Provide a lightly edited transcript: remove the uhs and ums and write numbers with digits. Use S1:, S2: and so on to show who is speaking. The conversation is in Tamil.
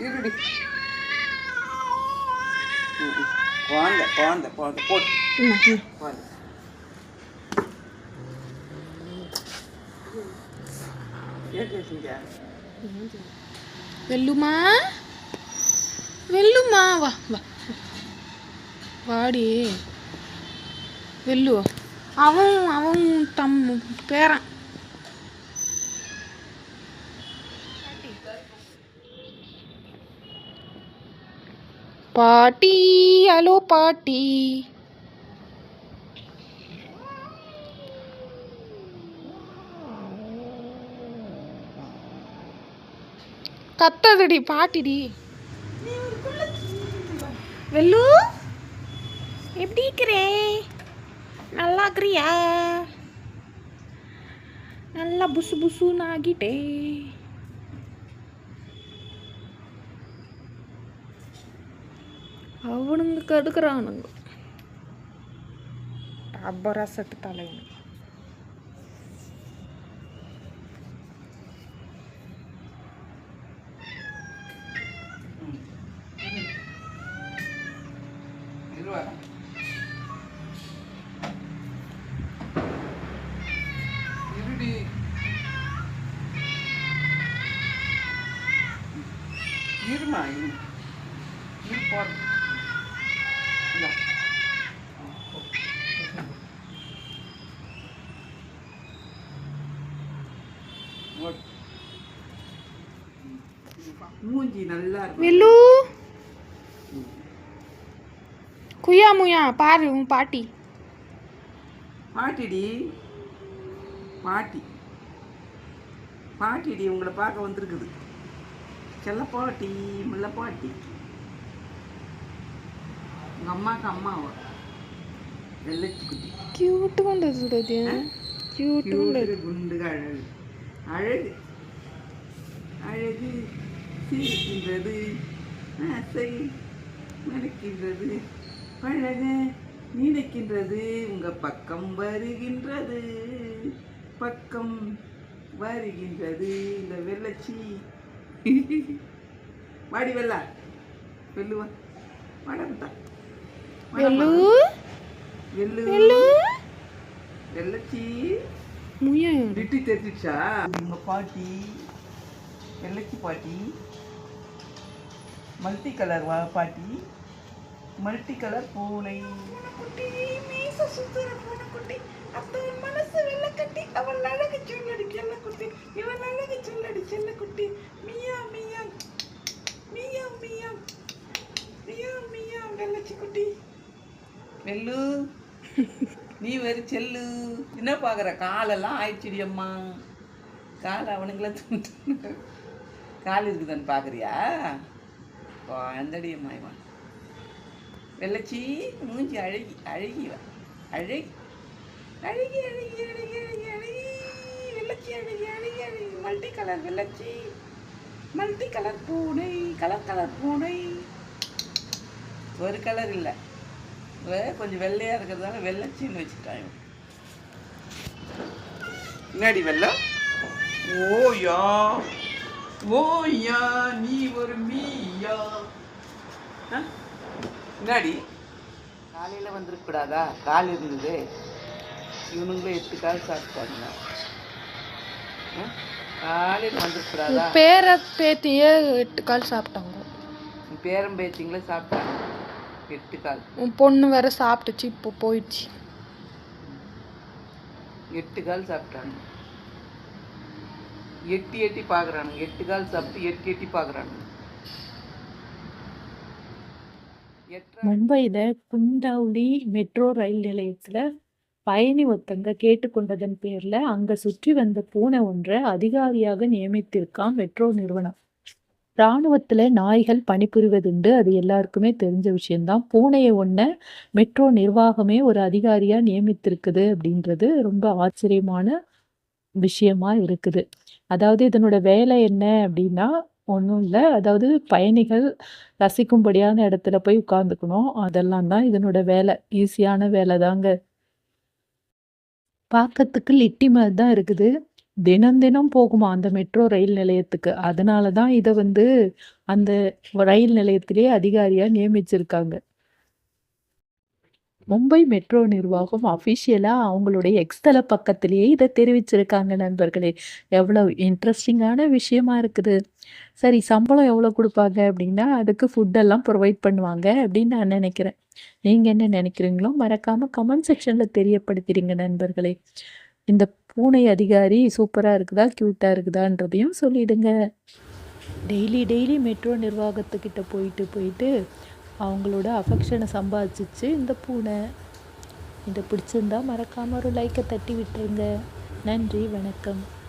S1: இருடி குழந்தை குழந்தை குழந்தை போட்டு குழந்தை
S2: வெல்லுமா வெல்லுமா வா வா வாடி வெல்லு அவன் அவன் பேரன் பாட்டி ஹலோ பாட்டி கத்தாதடி பாட்டிடி வெல்லு எப்படி இருக்கிறே நல்லா இருக்கிறியா நல்லா புசு புசுன்னு ஆகிட்டே அவனுங்க கடுக்குறானுங்க ரப்பரா செட்டு தலைவனு
S1: இருமா மூஞ்சி நல்லா இருக்கு
S2: வெல்லு குயா முயா பாரு உன் பாட்டி
S1: பாட்டிடி பாட்டி பாட்டிடி உங்களை பார்க்க வந்திருக்குது செல்ல பாட்டி முல்ல பாட்டி உங்கள் அம்மாவுக்கு அம்மாவா வெள்ளச்சி குட்டி
S2: ക്യൂട്ട് കൊണ്ടത് ക്യൂട്ട്
S1: குண்டுக அழகு அழகு அழகு சிரிக்கின்றது ஆசை மறைக்கின்றது பழக நினைக்கின்றது உங்கள் பக்கம் வருகின்றது பக்கம் வருகின்றது இந்த வெள்ளச்சி வாடி வெள்ளா வெல்லுவா வாடா
S2: வெல்லு
S1: வெள்ளு
S2: வெல்லு
S1: வெள்ளச்சி
S2: முயா
S1: திட்டி தெரிஞ்சிச்சா உங்க பாட்டி வெள்ளச்சி பாட்டி மல்டி கலர் வா பாட்டி மல்டி கலர் பூனை குட்டி மீச சுத்துற பூனை குட்டி அத்தவன் மனசு வெள்ளை கட்டி அவன் அழகு சொல்லடி செல்ல குட்டி இவன் அழகு சொல்லடி செல்ல குட்டி மியா மியா மியா மியா மியா மியா வெள்ளச்சி குட்டி வெள்ளு நீ வேறு செல்லு என்ன பார்க்குற காலெல்லாம் ஆயிடுச்சுடி அம்மா கால் அவனுங்களாம் துண்டு கால் இருக்குதான்னு பார்க்குறியா குழந்தடி அம்மா இவன் வெள்ளச்சி மூஞ்சி அழகி அழகிவா அழகி அழகி அழகி அழகி அழகி அழகி வெள்ளச்சி அழகி அழகி அழகி மல்டி கலர் வெள்ளச்சி மல்டி கலர் பூனை கலர் பூனை ஒரு கலர் இல்லை கொஞ்சம் வெள்ளையாக இருக்கிறதால வெள்ளச்சின்னு வச்சுட்டாங்க என்னடி வெள்ளம் ஓயா ஓயா நீ ஒரு மீயா என்னடி காலையில் வந்துருக்கூடாதா கால் இருந்தது இவனுங்களும் 8 கால் சாப்பிட்டாங்க காலையில் வந்துருக்கூடாதா
S2: பேர பேத்தியே 8 கால் சாப்பிட்டாங்க
S1: பேரம் பேத்திங்களே சாப்பிட்டாங்க 8 கால்
S2: உன் பொண்ணு வேற சாப்பிட்டுச்சு இப்போ போயிடுச்சு
S1: 8 கால் சாப்பிட்டாங்க எட்டி பார்க்குறானுங்க 8 கால் சாப்பிட்டு எட்டி பார்க்குறானுங்க
S3: மும்பையில் குண்டவுலி மெட்ரோ ரயில் நிலையத்தில் பயணி ஒருத்தங்க கேட்டுக்கொண்டதன் பேரில் அங்கே சுற்றி வந்த பூனை ஒன்றை அதிகாரியாக நியமித்திருக்கான் மெட்ரோ நிறுவனம். இராணுவத்தில் நாய்கள் பணிபுரிவதுண்டு, அது எல்லாருக்குமே தெரிஞ்ச விஷயம்தான். பூனையை ஒன்றை மெட்ரோ நிர்வாகமே ஒரு அதிகாரியாக நியமித்திருக்குது அப்படின்றது ரொம்ப ஆச்சரியமான விஷயமா இருக்குது. அதாவது இதனோட வேலை என்ன அப்படின்னா ஒன்றும் இல்லை, அதாவது பயணிகள் ரசிக்கும்படியான இடத்துல போய் உட்காந்துக்கணும், அதெல்லாம் தான் இதனோட வேலை. ஈஸியான வேலை தாங்க. பார்க்கறதுக்கு லிட்டி மாதிரி தான் இருக்குது. தினம் தினம் போகுமா அந்த மெட்ரோ ரயில் நிலையத்துக்கு. அதனால தான் இத வந்து அந்த ரயில் நிலையத்திலேயே அதிகாரியா நியமிச்சிருக்காங்க. மும்பை மெட்ரோ நிர்வாகம் அஃபிஷியலா அவங்களுடைய எக்ஸ் தள பக்கத்திலேயே இத தெரிவிச்சிருக்காங்க நண்பர்களே. எவ்வளவு இன்ட்ரஸ்டிங்கான விஷயமா இருக்குது. சரி சம்பளம் எவ்வளோ குடுப்பாங்க அப்படின்னா, அதுக்கு ஃபுட் எல்லாம் ப்ரொவைட் பண்ணுவாங்க அப்படின்னு நான் நெனைக்கிறேன். நீங்க என்ன நெனைக்கிறீங்களோ மறக்காம கமெண்ட் செக்ஷன்ல தெரியப்படுத்திடுங்க நண்பர்களே. இந்த பூனை அதிகாரி சூப்பரா இருக்குதா, கியூட்டா இருக்குதான்றதையும் சொல்லிடுங்க. டெய்லி டெய்லி மெட்ரோ நிர்வாகத்துக்கிட்ட போயிட்டு போயிட்டு அவங்களோட அஃபெக்ஷனை சம்பாதிச்சிச்சு இந்த பூனை. இதை பிடிச்சிருந்தா மறக்காமல் ஒரு லைக்கை தட்டி விட்டுருங்க. நன்றி, வணக்கம்.